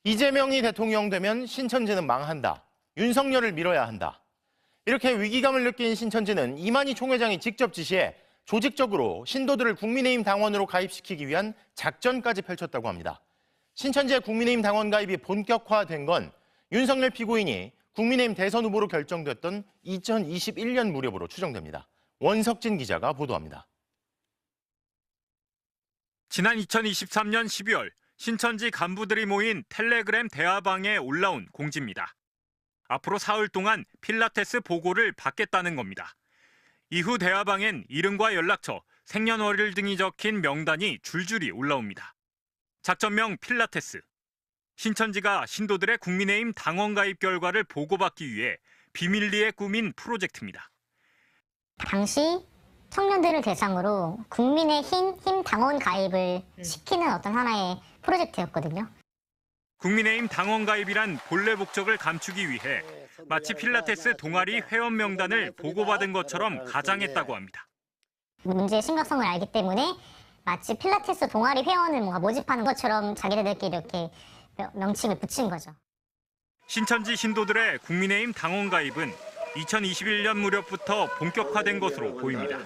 이재명이 대통령 되면 신천지는 망한다. 윤석열을 밀어야 한다. 이렇게 위기감을 느낀 신천지는 이만희 총회장이 직접 지시해 조직적으로 신도들을 국민의힘 당원으로 가입시키기 위한 작전까지 펼쳤다고 합니다. 신천지의 국민의힘 당원 가입이 본격화된 건 윤석열 피고인이 국민의힘 대선 후보로 결정됐던 2021년 무렵으로 추정됩니다. 원석진 기자가 보도합니다. 지난 2023년 12월 신천지 간부들이 모인 텔레그램 대화방에 올라온 공지입니다. 앞으로 사흘 동안 필라테스 보고를 받겠다는 겁니다. 이후 대화방엔 이름과 연락처, 생년월일 등이 적힌 명단이 줄줄이 올라옵니다. 작전명 필라테스. 신천지가 신도들의 국민의힘 당원 가입 결과를 보고받기 위해 비밀리에 꾸민 프로젝트입니다. 당시 청년들을 대상으로 국민의힘 당원 가입을 시키는 어떤 하나의 프로젝트였거든요. 국민의힘 당원 가입이란 본래 목적을 감추기 위해 마치 필라테스 동아리 회원 명단을 보고받은 것처럼 가장했다고 합니다. 문제의 심각성을 알기 때문에 마치 필라테스 동아리 회원을 뭔가 모집하는 것처럼 자기네들끼리 이렇게 명칭을 붙인 거죠. 신천지 신도들의 국민의힘 당원 가입은 2021년 무렵부터 본격화된 것으로 보입니다.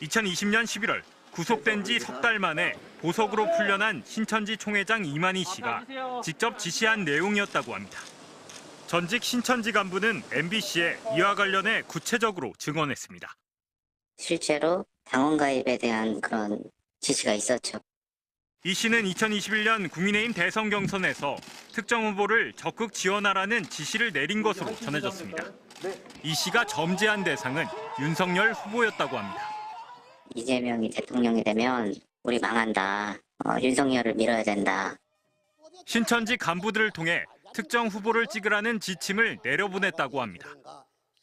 2020년 11월 구속된 지 석 달 만에 보석으로 풀려난 신천지 총회장 이만희 씨가 직접 지시한 내용이었다고 합니다. 전직 신천지 간부는 MBC에 이와 관련해 구체적으로 증언했습니다. 실제로 당원 가입에 대한 그런 지시가 있었죠. 이 씨는 2021년 국민의힘 대선 경선에서 특정 후보를 적극 지원하라는 지시를 내린 것으로 전해졌습니다. 이 씨가 점지한 대상은 윤석열 후보였다고 합니다. 이재명이 대통령이 되면 우리 망한다. 윤석열을 밀어야 된다. 신천지 간부들을 통해 특정 후보를 찍으라는 지침을 내려보냈다고 합니다.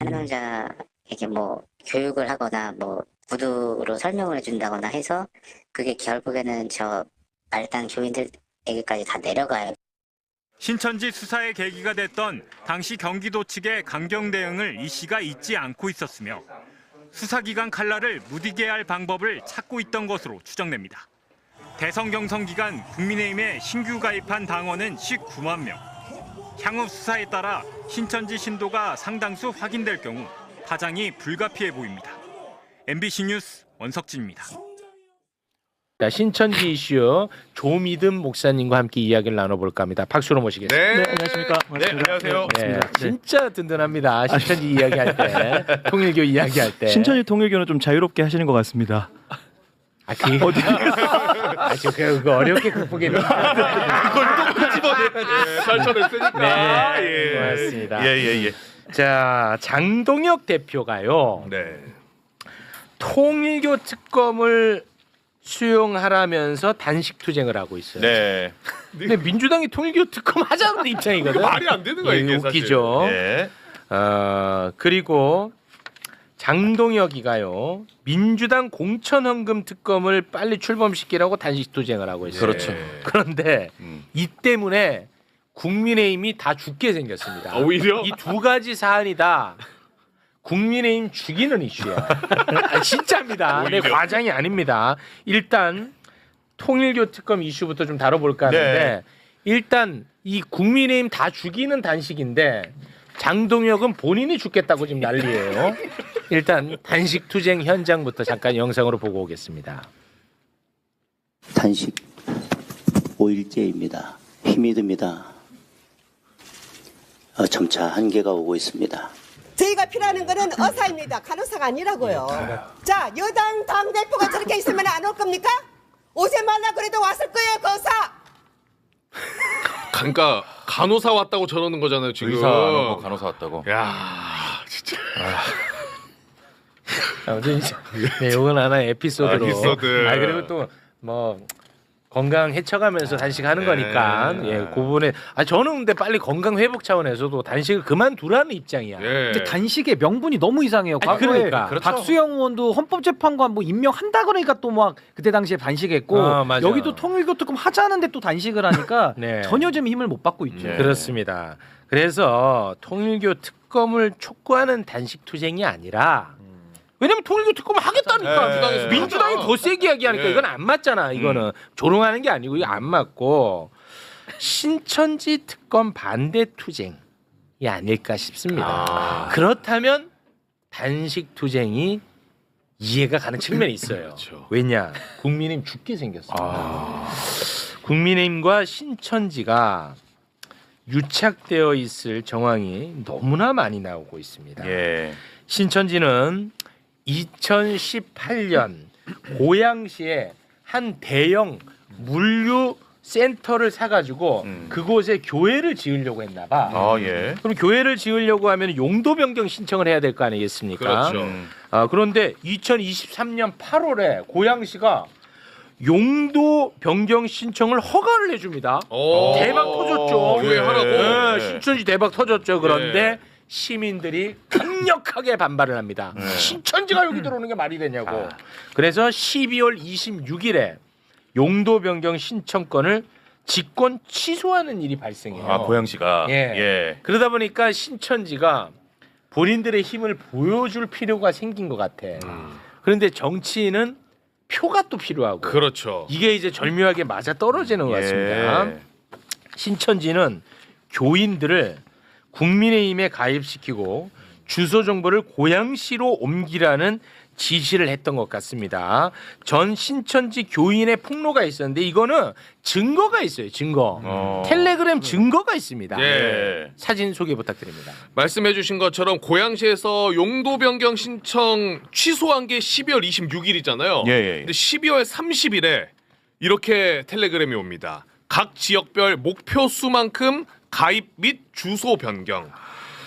한명자에게 교육을 하거나 구두로 설명을 해준다거나 해서 그게 결국에는 저 말단 교인들에게까지 다 내려가요. 신천지 수사의 계기가 됐던 당시 경기도 측의 강경 대응을 이 씨가 잊지 않고 있었으며 수사기관 칼날을 무디게 할 방법을 찾고 있던 것으로 추정됩니다. 대선 경선 기간 국민의힘에 신규 가입한 당원은 19만 명. 향후 수사에 따라 신천지 신도가 상당수 확인될 경우 파장이 불가피해 보입니다. MBC 뉴스 원석진입니다. 신천지 이슈 조미듬 목사님과 함께 이야기를 나눠볼까 합니다. 박수로 모시겠습니다. 네, 안녕하십니까. 네, 안녕하세요. 네, 진짜 든든합니다. 신천지 이야기할 때, 통일교 이야기할 때. 신천지 통일교는 좀 자유롭게 하시는 것 같습니다. 그거 어렵게 극복했는데. 그걸 또 끄집어내 설쳐냈으니까. 네, 고맙습니다. 예. 자, 장동혁 대표가요. 네. 통일교 특검을 수용하라면서 단식 투쟁을 하고 있어요. 네. 근데 민주당이 통일교 특검 하자는 입장이거든. 말이 안 되는 거야 이게 웃기죠. 사실. 예. 그리고 장동혁이가요. 민주당 공천헌금 특검을 빨리 출범시키라고 단식 투쟁을 하고 있어요. 그렇죠. 그런데 이 때문에 국민의힘이 다 죽게 생겼습니다. 오히려 이 두 가지 사안이 다 국민의힘 죽이는 이슈야. 진짜입니다. 네, 과장이 아닙니다. 일단 통일교 특검 이슈부터 좀 다뤄볼까 하는데 네. 일단 이 국민의힘 다 죽이는 단식인데 장동혁은 본인이 죽겠다고 지금 난리예요. 일단 단식 투쟁 현장부터 잠깐 영상으로 보고 오겠습니다. 단식 5일째입니다. 힘이 듭니다. 점차 한계가 오고 있습니다. 저희가 필요한 거는 의사입니다. 간호사가 아니라고요. 자, 여당 당대표가 저렇게 있으면 안 올 겁니까? 오지 말라 그래도 왔을 거예요, 그 의사. 그러니까 간호사 왔다고 저러는 거잖아요 지금. 의사 안 오고 간호사 왔다고. 야, 진짜. 네, 이건 하나의 에피소드로. 에피소드. 그리고 또 건강 해쳐가면서 단식하는 거니까 그 부분에 저는 근데 빨리 건강 회복 차원에서도 단식을 그만두라는 입장이야. 근데 단식의 명분이 너무 이상해요. 과거에 그러니까. 박수영 의원도 헌법재판관 임명한다 그러니까 또 그때 당시에 단식했고 맞아. 여기도 통일교 특검 하자는데 또 단식을 하니까 네. 전혀 좀 힘을 못 받고 있죠. 그렇습니다. 그래서 통일교 특검을 촉구하는 단식 투쟁이 아니라 왜냐면 통일교 특검을 하겠다니까. 민주당이 더 세게 이야기하니까 이건 안 맞잖아. 이거는 조롱하는 게 아니고 이거 안 맞고 신천지 특검 반대 투쟁이 아닐까 싶습니다. 그렇다면 단식 투쟁이 이해가 가는 측면이 있어요. 그렇죠. 왜냐? 국민의힘 죽게 생겼습니다. 국민의힘과 신천지가 유착되어 있을 정황이 너무나 많이 나오고 있습니다. 예. 신천지는 2018년 고양시에 한 대형 물류 센터를 사가지고 그곳에 교회를 지으려고 했나 봐. 아, 예. 그럼 교회를 지으려고 하면 용도 변경 신청을 해야 될 거 아니겠습니까? 그렇죠. 그런데 2023년 8월에 고양시가 용도 변경 신청을 허가를 해줍니다. 대박 터졌죠. 교회 하라고. 네, 신천지 대박 터졌죠. 그런데 네. 시민들이 강력하게 반발을 합니다. 신천지가 여기 들어오는 게 말이 되냐고. 그래서 12월 26일에 용도 변경 신청권을 직권 취소하는 일이 발생해요. 아, 고양시가. 예. 예. 그러다 보니까 신천지가 본인들의 힘을 보여줄 필요가 생긴 것 같아. 그런데 정치인은 표가 또 필요하고. 그렇죠. 이게 이제 절묘하게 맞아 떨어지는 것 같습니다. 예. 신천지는 교인들을 국민의힘에 가입시키고 주소 정보를 고양시로 옮기라는 지시를 했던 것 같습니다. 전 신천지 교인의 폭로가 있었는데 이거는 증거가 있어요. 증거. 텔레그램 증거가 있습니다. 예. 사진 소개 부탁드립니다. 말씀해주신 것처럼 고양시에서 용도 변경 신청 취소한 게 12월 26일이잖아요. 예, 예. 근데 12월 30일에 이렇게 텔레그램이 옵니다. 각 지역별 목표 수만큼 가입 및 주소 변경.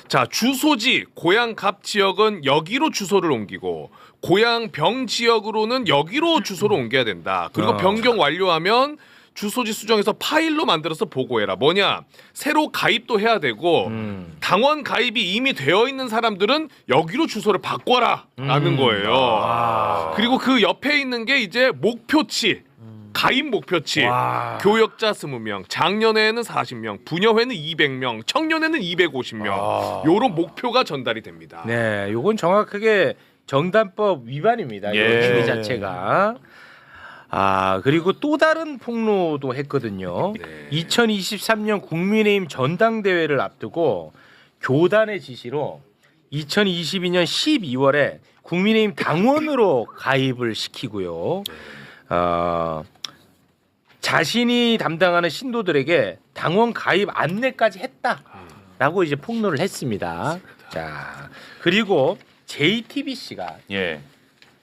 자, 주소지 고양 갑 지역은 여기로 주소를 옮기고 고양 병 지역으로는 여기로 주소를 옮겨야 된다. 그리고 변경 완료하면 주소지 수정해서 파일로 만들어서 보고해라. 뭐냐? 새로 가입도 해야 되고 당원 가입이 이미 되어 있는 사람들은 여기로 주소를 바꿔라 라는 거예요. 그리고 그 옆에 있는 게 이제 목표치. 가입 목표치. 교역자 20명, 장년회에는 40명, 부녀회는 200명, 청년회는 250명. 요런 목표가 전달이 됩니다. 네, 요건 정확하게 정당법 위반입니다. 예. 이 행위 자체가. 그리고 또 다른 폭로도 했거든요. 네. 2023년 국민의힘 전당대회를 앞두고 교단의 지시로 2022년 12월에 국민의힘 당원으로 가입을 시키고요. 자신이 담당하는 신도들에게 당원 가입 안내까지 했다라고 이제 폭로를 했습니다. 자, 그리고 JTBC가 예.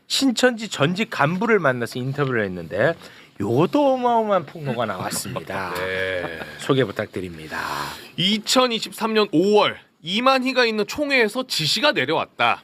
신천지 전직 간부를 만나서 인터뷰를 했는데 요것도 어마어마한 폭로가 나왔습니다. 네. 소개 부탁드립니다. 2023년 5월 이만희가 있는 총회에서 지시가 내려왔다.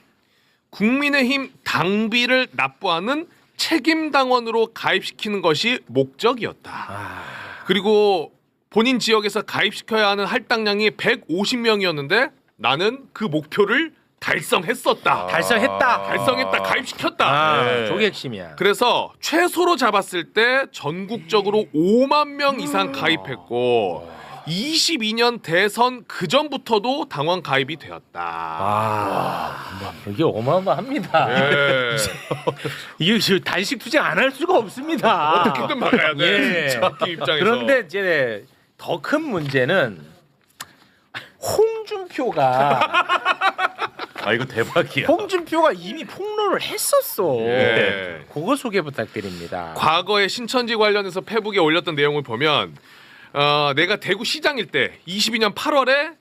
국민의힘 당비를 납부하는 책임당원으로 가입시키는 것이 목적이었다. 그리고 본인 지역에서 가입시켜야 하는 할당량이 150명이었는데 나는 그 목표를 달성했었다. 달성했다. 가입시켰다. 네. 저게 핵심이야. 그래서 최소로 잡았을 때 전국적으로 5만 명 이상 가입했고 22년 대선 그 전부터도 당원 가입이 되었다. 이게 어마어마합니다. 네. 이게 지금 단식 투쟁 안 할 수가 없습니다. 어떻게든 막아야 돼. 예. 잡기 입장에서. 그런데 이제 더 큰 문제는 홍준표가 이거 대박이야. 홍준표가 이미 폭로를 했었어. 예. 그거 소개 부탁드립니다. 과거에 신천지 관련해서 페북에 올렸던 내용을 보면 내가 대구 시장일 때 22년 8월에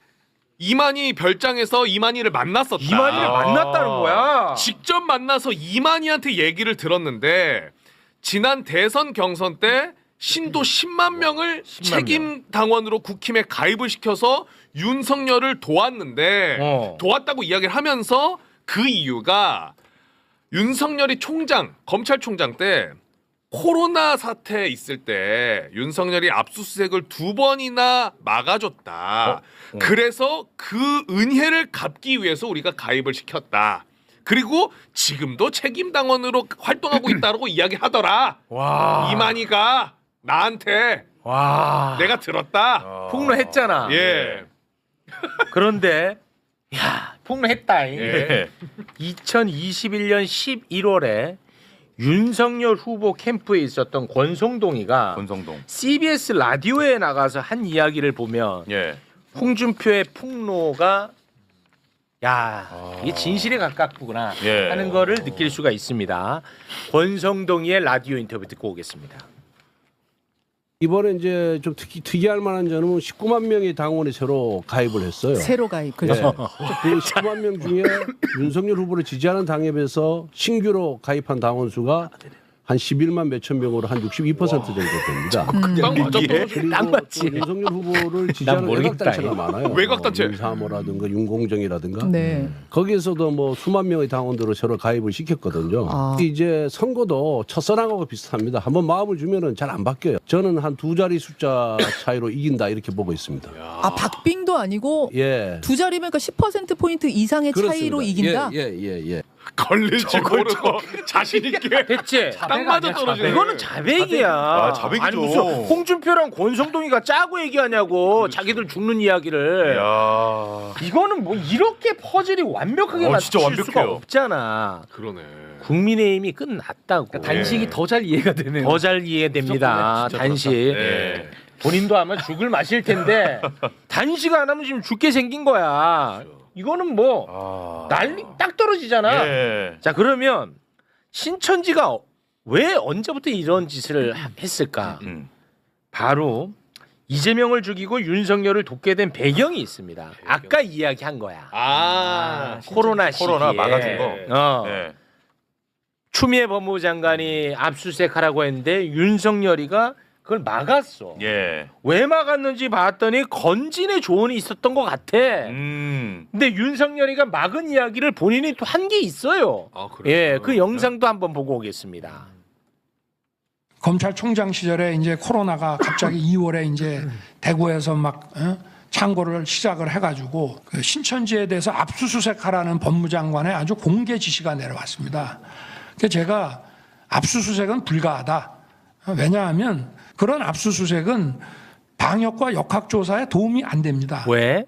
이만희 별장에서 이만희를 만났었다. 이만희를 만났다는 거야. 직접 만나서 이만희한테 얘기를 들었는데 지난 대선 경선 때 신도 10만 명을 10만 책임 당원으로 국힘에 가입을 시켜서 윤석열을 도왔는데 도왔다고 이야기를 하면서 그 이유가 윤석열이 검찰총장 때 코로나 사태 있을 때 윤석열이 압수수색을 2번이나 막아줬다. 그래서 그 은혜를 갚기 위해서 우리가 가입을 시켰다. 그리고 지금도 책임당원으로 활동하고 있다고 이야기하더라. 이만희가 나한테 내가 들었다. 폭로했잖아. 예. 그런데 폭로했다. 예. 2021년 11월에 윤석열 후보 캠프에 있었던 권성동이가 권성동. CBS 라디오에 나가서 한 이야기를 보면 예. 홍준표의 폭로가 야 이게 진실에 가깝구나 예. 하는 거를 느낄 수가 있습니다. 권성동이의 라디오 인터뷰 듣고 오겠습니다. 이번에 이제 좀 특이할 만한 점은 19만 명의 당원이 새로 가입을 했어요. 새로 가입. 그렇죠. 그 19만 명 중에 윤석열 후보를 지지하는 당에 비해서 신규로 가입한 당원 수가 한 11만 몇천 명으로 한 62% 정도 됩니다. 그리고 또 윤석열 후보를 지지하는 외곽단체가 많아요. 외곽단체. 윤사모라든가 윤공정이라든가 네. 거기에서도 뭐 수만 명의 당원들을 새로 가입을 시켰거든요. 이제 선거도 첫선하고 비슷합니다. 한번 마음을 주면은 잘 안 바뀌어요. 저는 한 두 자리 숫자 차이로 이긴다 이렇게 보고 있습니다. 아 박빙도 아니고 예. 두 자리면 그러니까 10%포인트 이상의 차이로 이긴다? 예. 걸릴지 모르고 자신 있게 됐지? 딱 맞아 떨어지네. 이거는 자백이야. 자백이죠. 아니 무슨 홍준표랑 권성동이가 짜고 얘기하냐고 자기들 죽는 이야기를. 야. 이거는 뭐 이렇게 퍼즐이 완벽하게 진짜 맞출 수가 완벽해요. 없잖아. 그러네. 국민의힘이 끝났다고. 단식이 더 잘 이해가 되네요. 더 잘 이해됩니다. 단식. 네. 본인도 아마 죽을 마실 텐데 단식 안 하면 지금 죽게 생긴 거야. 이거는 뭐 난리 딱 떨어지잖아. 예. 자 그러면 신천지가 왜 언제부터 이런 짓을 했을까? 바로 이재명을 죽이고 윤석열을 돕게 된 배경이 있습니다. 아까 이야기한 거야. 코로나 시기에 코로나 막아준 거. 예. 추미애 법무부 장관이 압수수색하라고 했는데 윤석열이가 그걸 막았어. 예. 왜 막았는지 봤더니 건진의 조언이 있었던 것 같아. 근데 윤석열이가 막은 이야기를 본인이 또 한 게 있어요. 예, 그 영상도 한번 보고 오겠습니다. 검찰총장 시절에 이제 코로나가 갑자기 2월에 이제 대구에서 막 창고를 시작을 해가지고 그 신천지에 대해서 압수수색하라는 법무장관의 아주 공개 지시가 내려왔습니다. 그래서 제가 압수수색은 불가하다. 왜냐하면 그런 압수수색은 방역과 역학조사에 도움이 안 됩니다. 왜?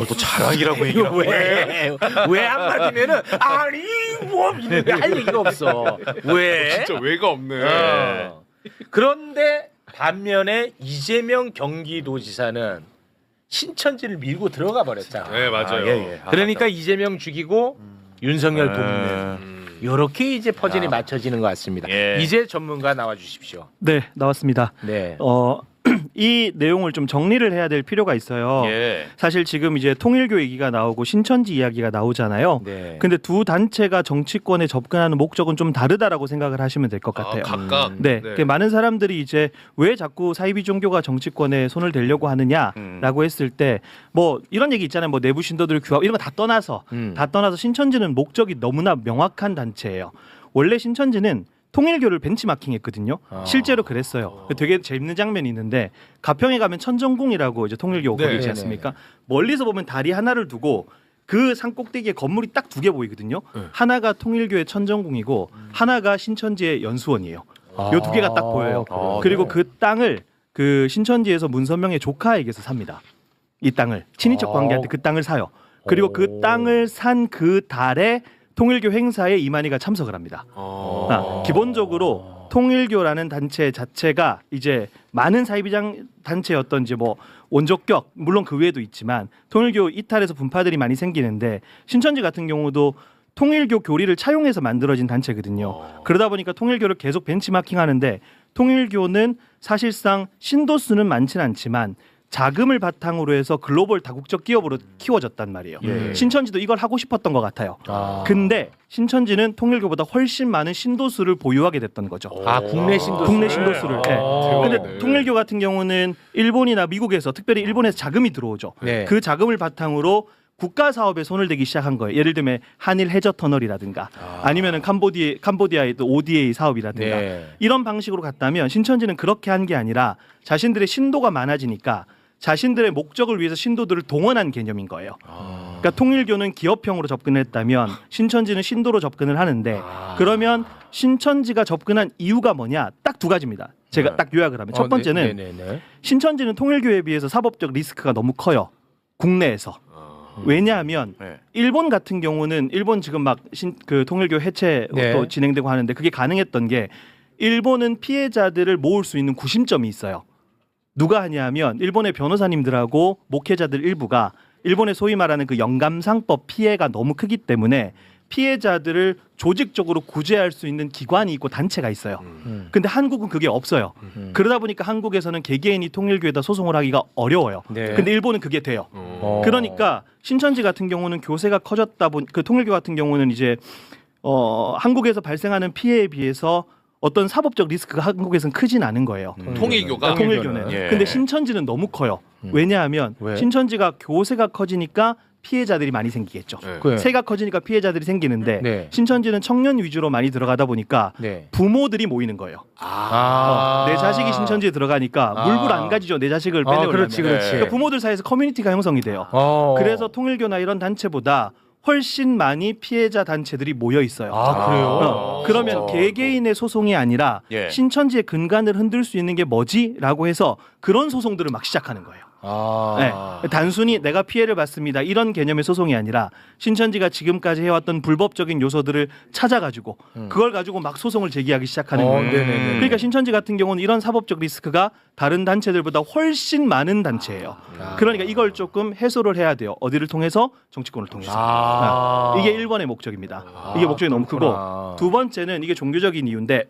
또 자랑이라고 얘기를 왜 한마디면은 아니 뭐 이렇게 할 얘기가 없어. 왜? 진짜 왜가 없네. 그런데 반면에 이재명 경기도지사는 신천지를 밀고 들어가 버렸잖아. 네 맞아요. 그러니까 이재명 죽이고 윤석열 돕는 이렇게 이제 퍼즐이 맞춰지는 것 같습니다. 이제 전문가 나와 주십시오. 네, 나왔습니다. 네. 이 내용을 좀 정리를 해야 될 필요가 있어요. 사실 지금 이제 통일교 얘기가 나오고 신천지 이야기가 나오잖아요. 네. 근데 두 단체가 정치권에 접근하는 목적은 좀 다르다라고 생각을 하시면 될 것 같아요. 각각. 네. 많은 사람들이 이제 왜 자꾸 사이비 종교가 정치권에 손을 대려고 하느냐라고 했을 때 뭐 이런 얘기 있잖아요. 뭐 내부 신도들 규합 이런 거 다 떠나서 신천지는 목적이 너무나 명확한 단체예요. 원래 신천지는 통일교를 벤치마킹했거든요. 실제로 그랬어요. 되게 재밌는 장면이 있는데 가평에 가면 천정궁이라고 이제 통일교 거리지 않습니까? 멀리서 보면 다리 하나를 두고 그 산 꼭대기에 건물이 딱 두 개 보이거든요. 하나가 통일교의 천정궁이고 하나가 신천지의 연수원이에요. 요 두 개가 딱 보여요. 그리고 그 땅을 그 신천지에서 문선명의 조카에게서 삽니다. 이 땅을 친인척 관계한테 그 땅을 사요. 그리고 그 땅을 산 그 달에 통일교 행사에 이만희가 참석을 합니다. 기본적으로 통일교라는 단체 자체가 이제 많은 사이비장 단체였던지 뭐 원조격 물론 그 외에도 있지만 통일교 이탈에서 분파들이 많이 생기는데 신천지 같은 경우도 통일교 교리를 차용해서 만들어진 단체거든요. 그러다 보니까 통일교를 계속 벤치마킹하는데 통일교는 사실상 신도 수는 많지는 않지만 자금을 바탕으로 해서 글로벌 다국적 기업으로 키워졌단 말이에요. 신천지도 이걸 하고 싶었던 것 같아요. 근데 신천지는 통일교보다 훨씬 많은 신도수를 보유하게 됐던 거죠. 국내 신도수. 국내 신도수를. 근데 통일교 같은 경우는 일본이나 미국에서 특별히 일본에서 자금이 들어오죠. 그 자금을 바탕으로 국가 사업에 손을 대기 시작한 거예요. 예를 들면 한일 해저 터널이라든가 아니면은 캄보디아의 또 ODA 사업이라든가 이런 방식으로 갔다면 신천지는 그렇게 한 게 아니라 자신들의 신도가 많아지니까 자신들의 목적을 위해서 신도들을 동원한 개념인 거예요. 그러니까 통일교는 기업형으로 접근했다면 신천지는 신도로 접근을 하는데 그러면 신천지가 접근한 이유가 뭐냐? 딱 두 가지입니다. 제가 딱 요약을 하면 첫 번째는 신천지는 통일교에 비해서 사법적 리스크가 너무 커요. 국내에서. 왜냐하면 일본 같은 경우는 일본 지금 막 그 통일교 해체 네. 또 진행되고 하는데 그게 가능했던 게 일본은 피해자들을 모을 수 있는 구심점이 있어요. 누가 하냐면 일본의 변호사님들하고 목회자들 일부가 일본의 소위 말하는 그 영감상법 피해가 너무 크기 때문에 피해자들을 조직적으로 구제할 수 있는 기관이 있고 단체가 있어요. 근데 한국은 그게 없어요. 그러다 보니까 한국에서는 개개인이 통일교에다 소송을 하기가 어려워요. 네. 근데 일본은 그게 돼요. 그러니까 신천지 같은 경우는 교세가 커졌다 보니 그 통일교 같은 경우는 이제 한국에서 발생하는 피해에 비해서 어떤 사법적 리스크가 한국에서는 크진 않은 거예요. 통일교가? 통일교는. 예. 근데 신천지는 너무 커요. 왜냐하면 왜? 신천지가 교세가 커지니까 피해자들이 많이 생기겠죠. 그래. 세가 커지니까 피해자들이 생기는데 네. 신천지는 청년 위주로 많이 들어가다 보니까 네. 부모들이 모이는 거예요. 내 자식이 신천지에 들어가니까 물불 안 가지죠. 내 자식을 빼내려면. 그렇지. 그러니까 부모들 사이에서 커뮤니티가 형성이 돼요. 그래서 통일교나 이런 단체보다 훨씬 많이 피해자 단체들이 모여 있어요. 그래요? 그러면 개개인의 소송이 아니라 신천지의 근간을 흔들 수 있는 게 뭐지라고 해서 그런 소송들을 막 시작하는 거예요. 네. 단순히 내가 피해를 받습니다 이런 개념의 소송이 아니라 신천지가 지금까지 해왔던 불법적인 요소들을 찾아가지고 그걸 가지고 막 소송을 제기하기 시작하는 거예요. 그러니까 신천지 같은 경우는 이런 사법적 리스크가 다른 단체들보다 훨씬 많은 단체예요. 그러니까 이걸 조금 해소를 해야 돼요. 어디를 통해서? 정치권을 통해서. 이게 1번의 목적입니다. 이게 목적이 너무 크고 두 번째는 이게 종교적인 이유인데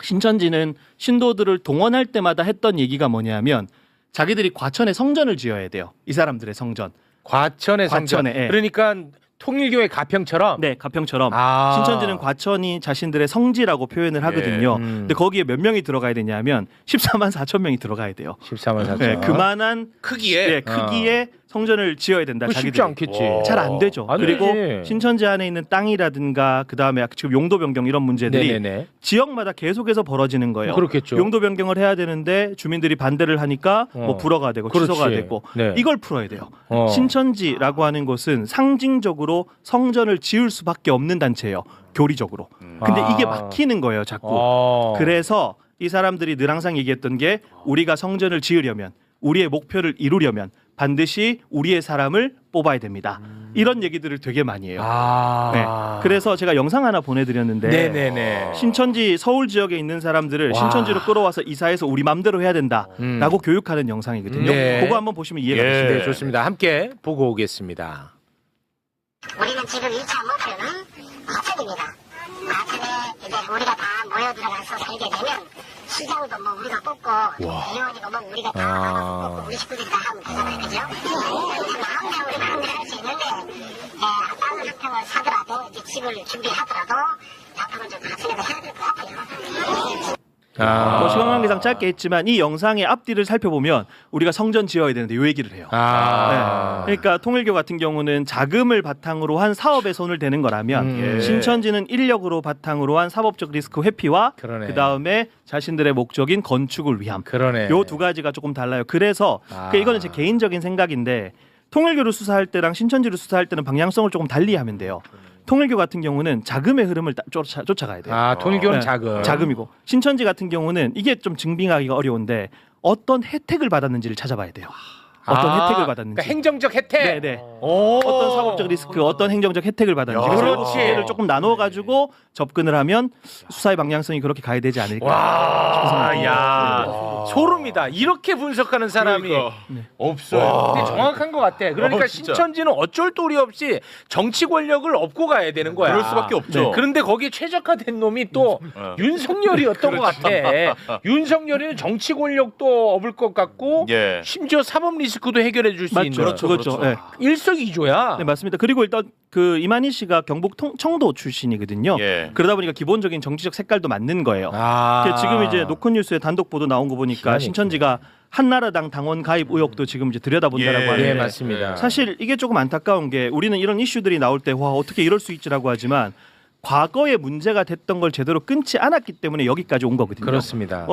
신천지는 신도들을 동원할 때마다 했던 얘기가 뭐냐면 자기들이 과천에 성전을 지어야 돼요. 이 사람들의 성전. 과천의 성전. 예. 그러니까 통일교의 가평처럼. 네, 가평처럼. 신천지는 과천이 자신들의 성지라고 표현을 하거든요. 근데 거기에 몇 명이 들어가야 되냐면 14만 4천 명이 들어가야 돼요. 14만 4천. 네, 그만한 크기에 네, 크기의 성전을 지어야 된다. 쉽지 자기들이. 않겠지. 잘 안 되죠. 안 그리고 되지. 신천지 안에 있는 땅이라든가 그다음에 지금 용도 변경 이런 문제들이 네네네. 지역마다 계속해서 벌어지는 거예요. 그렇겠죠. 용도 변경을 해야 되는데 주민들이 반대를 하니까 뭐 불허가 되고 그렇지. 취소가 되고 네. 이걸 풀어야 돼요. 신천지라고 하는 것은 상징적으로 성전을 지을 수밖에 없는 단체예요. 교리적으로. 근데 이게 막히는 거예요, 자꾸. 그래서 이 사람들이 늘 항상 얘기했던 게 우리가 성전을 지으려면 우리의 목표를 이루려면 반드시 우리의 사람을 뽑아야 됩니다. 이런 얘기들을 되게 많이 해요. 네. 그래서 제가 영상 하나 보내드렸는데 네네네. 신천지 서울 지역에 있는 사람들을 신천지로 끌어와서 이사해서 우리 맘대로 해야 된다라고 교육하는 영상이거든요. 네. 그거 한번 보시면 이해가 되십니다. 네, 좋습니다. 함께 보고 오겠습니다. 우리는 지금 2차 목표는 과천입니다. 과천에 이제 우리가 다 모여 들어가서 살게 되면 시장도 뭐 우리가 뽑고 의원이고 뭐 우리가 다 뽑고 우리 식구들이 다 하면 되잖아요. 그죠? 마음대로 우리 마음대로 할 수 있는데 땅을 한 평을 사더라도 이제 집을 준비하더라도 앞으로 좀 과천에서 해야 될 것 같아요. 뭐 시간 관계상 짧게 했지만 이 영상의 앞뒤를 살펴보면 우리가 성전 지어야 되는데 이 얘기를 해요. 네. 그러니까 통일교 같은 경우는 자금을 바탕으로 한 사업에 손을 대는 거라면 신천지는 인력으로 바탕으로 한 사법적 리스크 회피와 그 다음에 자신들의 목적인 건축을 위함. 요 두 가지가 조금 달라요. 그래서 그러니까 이거는 제 개인적인 생각인데 통일교를 수사할 때랑 신천지를 수사할 때는 방향성을 조금 달리하면 돼요. 통일교 같은 경우는 자금의 흐름을 쫓아가야 돼요. 통일교는 네, 자금이고 신천지 같은 경우는 이게 좀 증빙하기가 어려운데 어떤 혜택을 받았는지를 찾아봐야 돼요. 어떤 혜택을 받았는지. 그러니까 행정적 혜택. 네네. 어떤 사법적 리스크, 어떤 행정적 혜택을 받았는지. 그래서 이를 조금 나누어 가지고 접근을 하면 수사의 방향성이 그렇게 가야 되지 않을까 싶은 생각이 듭니다. 소름이다. 이렇게 분석하는 사람이 없어요. 근데 정확한 것 같아. 그러니까 신천지는 어쩔 도리 없이 정치 권력을 업고 가야 되는 거야. 그럴 수밖에 없죠. 그런데 거기에 최적화된 놈이 또 윤석열이었던 것 같아. 윤석열이는 정치 권력도 업을 것 같고 심지어 사법 리스크도 해결해 줄 수 있는. 그렇죠. 네. 일석이조야. 네, 맞습니다. 그리고 일단 그 이만희 씨가 경북 청도 출신이거든요. 그러다 보니까 기본적인 정치적 색깔도 맞는 거예요. 지금 이제 노컷뉴스에 단독 보도 나온 거 보니까 신천지가 한나라당 당원 가입 의혹도 지금 이제 들여다본다라고 하는데 맞습니다. 사실 이게 조금 안타까운 게 우리는 이런 이슈들이 나올 때 와 어떻게 이럴 수 있지라고 하지만 과거에 문제가 됐던 걸 제대로 끊지 않았기 때문에 여기까지 온 거거든요. 그렇습니다.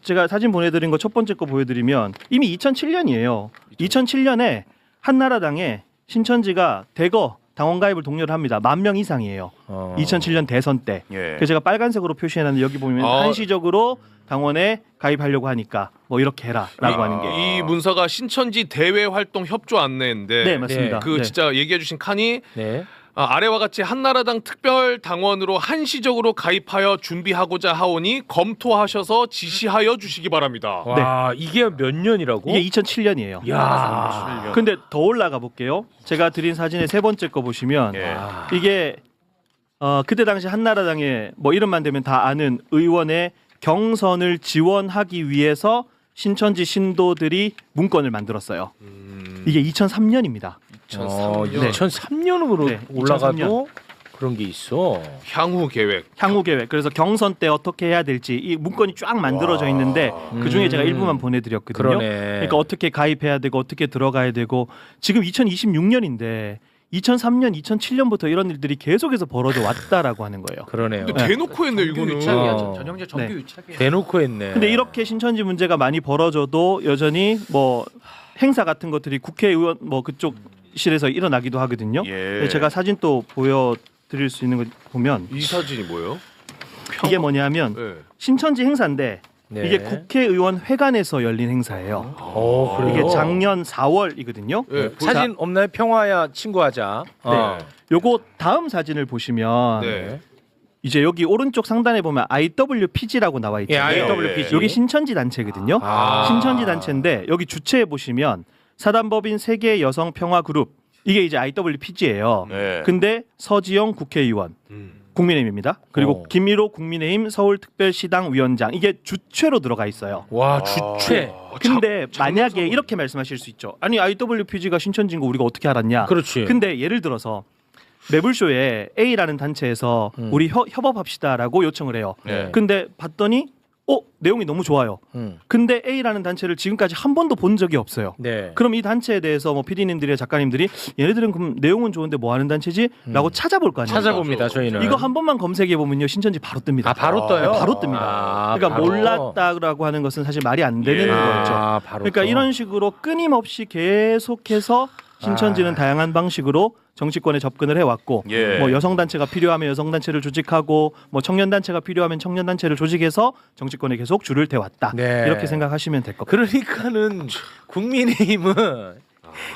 제가 사진 보내드린 거 첫 번째 거 보여드리면 이미 2007년이에요. 2007년에 한나라당에 신천지가 대거 당원 가입을 독려를 합니다. 10,000명 이상이에요. 2007년 대선 때. 그래서 제가 빨간색으로 표시해놨는데 여기 보면 한시적으로 당원에 가입하려고 하니까 뭐 이렇게 해라라고 하는 게. 이 문서가 신천지 대외 활동 협조 안내인데. 네, 맞습니다. 그 네. 진짜 얘기해주신 칸이. 아래와 같이 한나라당 특별 당원으로 한시적으로 가입하여 준비하고자 하오니 검토하셔서 지시하여 주시기 바랍니다. 와, 이게 몇 년이라고? 이게 2007년이에요. 야. 근데 더 올라가 볼게요. 제가 드린 사진의 세 번째 거 보시면 이게 그때 당시 한나라당의 뭐 이름만 되면 다 아는 의원의 경선을 지원하기 위해서 신천지 신도들이 문건을 만들었어요. 이게 2003년입니다. 2003년으로 올라가도 2003년. 그런 게 있어. 향후 계획. 그래서 경선 때 어떻게 해야 될지 이 문건이 쫙 만들어져 있는데 그 중에 제가 일부만 보내드렸거든요. 그러니까 어떻게 가입해야 되고 어떻게 들어가야 되고 지금 2026년인데 2003년, 2007년부터 이런 일들이 계속해서 벌어져 왔다라고 하는 거예요. 그러네요. 근데 대놓고 했네 이거는. 전형적 정규 유착이에요. 대놓고 했네. 근데 이렇게 신천지 문제가 많이 벌어져도 여전히 뭐 행사 같은 것들이 국회의원 뭐 그쪽 실에서 일어나기도 하거든요. 제가 사진 또 보여드릴 수 있는 거 보면 이 사진이 뭐예요? 이게 뭐냐면 신천지 행사인데 이게 국회의원 회관에서 열린 행사예요. 이게 작년 4월이거든요. 사진 없나요? 평화야 친구하자. 요거 다음 사진을 보시면 이제 여기 오른쪽 상단에 보면 IWPG라고 나와 있잖아요. IWPG. 여기 신천지 단체거든요. 신천지 단체인데 여기 주체에 보시면 사단법인 세계 여성 평화 그룹 이게 이제 IWPG예요. 근데 서지영 국회의원 국민의힘입니다. 그리고 김일호 국민의힘 서울특별시당 위원장 이게 주체로 들어가 있어요. 와 주체. 근데 만약에 이렇게 말씀하실 수 있죠. 아니 IWPG가 신천지인 거 우리가 어떻게 알았냐. 그렇지. 근데 예를 들어서 매불쇼에 A라는 단체에서 우리 협업합시다라고 요청을 해요. 근데 봤더니 내용이 너무 좋아요. 근데 A라는 단체를 지금까지 한 번도 본 적이 없어요. 그럼 이 단체에 대해서 뭐 PD님들이나 작가님들이 얘네들은 그럼 내용은 좋은데 뭐 하는 단체지? 라고 찾아볼 거 아니에요. 찾아봅니다. 저희는. 이거 한 번만 검색해 보면요. 신천지 바로 뜹니다. 바로 떠요? 바로 뜹니다. 그러니까 바로. 몰랐다라고 하는 것은 사실 말이 안 되는 거죠. 그러니까 이런 식으로 끊임없이 계속해서 신천지는 다양한 방식으로 정치권에 접근을 해왔고 뭐 여성단체가 필요하면 여성단체를 조직하고 뭐 청년단체가 필요하면 청년단체를 조직해서 정치권에 계속 줄을 대왔다. 이렇게 생각하시면 될 것 같아요. 그러니까는 국민의힘은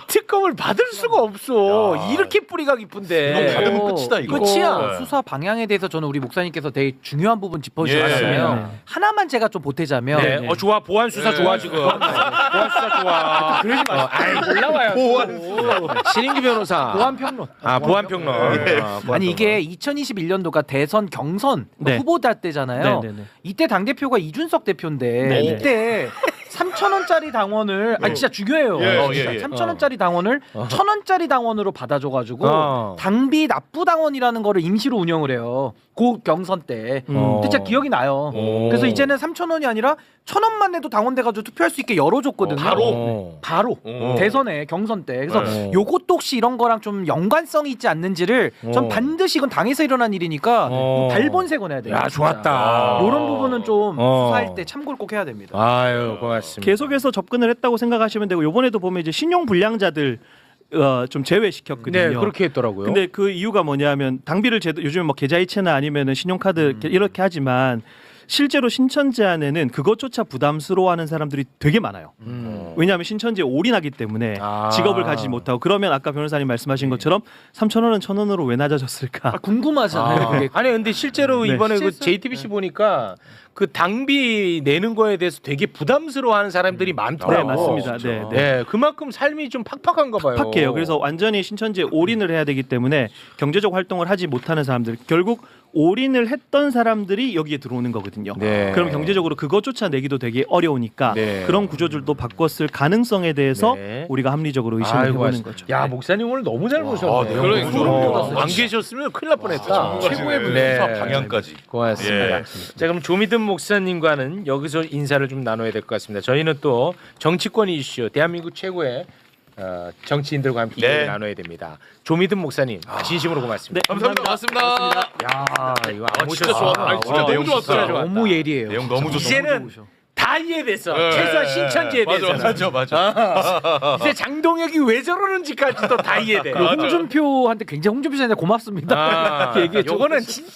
특검을 받을 수가 없어. 이렇게 뿌리가 깊은데. 이거 받으면 끝이다 이거. 끝이야. 수사 방향에 대해서 저는 우리 목사님께서 되게 중요한 부분 짚어주셨잖아요. 하나만 제가 좀 보태자면. 좋아. 보안 수사 좋아 지금. 보안 수사 좋아. 그러지 마. 올라와요. 보안 신인규 변호사. 보안 평론. 보안 평론. 아니 이게 2021년도가 대선 경선 후보자 때잖아요. 이때 당 대표가 이준석 대표인데 이때 3,000원짜리 당원을 아니 진짜 중요해요. 3,000원짜리 당원을 1,000원짜리 당원으로 받아줘가지고 당비 납부 당원이라는 거를 임시로 운영을 해요. 고 경선 때. 진짜 기억이 나요. 그래서 이제는 3,000원이 아니라 1,000원만 내도 당원돼가지고 투표할 수 있게 열어줬거든요. 바로 대선에 경선 때. 그래서 요것도 혹시 이런 거랑 좀 연관성이 있지 않는지를 전 반드시 이건 당에서 일어난 일이니까 발본색을 해야 돼요. 야 좋았다. 이런 부분은 좀 수사할 때 참고를 꼭 해야 됩니다. 아유 고맙습니다. 계속해서 접근을 했다고 생각하시면 되고 이번에도 보면 이제 신용 불량자들 좀 제외시켰거든요. 네, 그렇게 했더라고요. 근데 그 이유가 뭐냐면 당비를 요즘에 뭐 계좌이체나 아니면은 신용카드 이렇게 하지만 실제로 신천지 안에는 그것조차 부담스러워하는 사람들이 되게 많아요. 왜냐하면 신천지에 올인하기 때문에 직업을 가지지 못하고 그러면 아까 변호사님 말씀하신 것처럼 3,000원은 1,000원으로 왜 낮아졌을까? 궁금하잖아요. 그게. 아니 근데 실제로 이번에 그 JTBC 보니까 그 당비 내는 거에 대해서 되게 부담스러워하는 사람들이 많더라고요. 네, 맞습니다. 네, 네, 그만큼 삶이 좀 팍팍한가 봐요. 팍팍해요. 그래서 완전히 신천지에 올인을 해야 되기 때문에 경제적 활동을 하지 못하는 사람들, 결국 올인을 했던 사람들이 여기에 들어오는 거거든요. 그럼 경제적으로 그것조차 내기도 되게 어려우니까 그런 구조들도 바꿨을 가능성에 대해서 우리가 합리적으로 의심을 해보는 거죠. 야 목사님 오늘 너무 잘 보셨네요. 안 계셨으면 큰일 날 뻔했다. 최고의 수사 방향까지. 고맙습니다. 자 그럼 조미든 목사님과는 여기서 인사를 좀 나눠야 될 것 같습니다. 저희는 또 정치권 이슈, 대한민국 최고의 정치인들과 함께 얘기를 나눠야 됩니다. 조미든 목사님 진심으로 고맙습니다. 감사합니다. 고맙습니다. 야 이거 안 진짜 좋았다. 진짜 너무 좋았어요. 너무 예리해요. 내용 너무 좋았어요. 이제는 다 이해됐어. 네. 최소한 신천지에 대해서. 맞아. 이제 장동혁이 왜 저러는지까지도 다 이해돼. 홍준표한테 굉장히 홍준표 씨한테 고맙습니다. 아, 얘기했죠. 요거는 진짜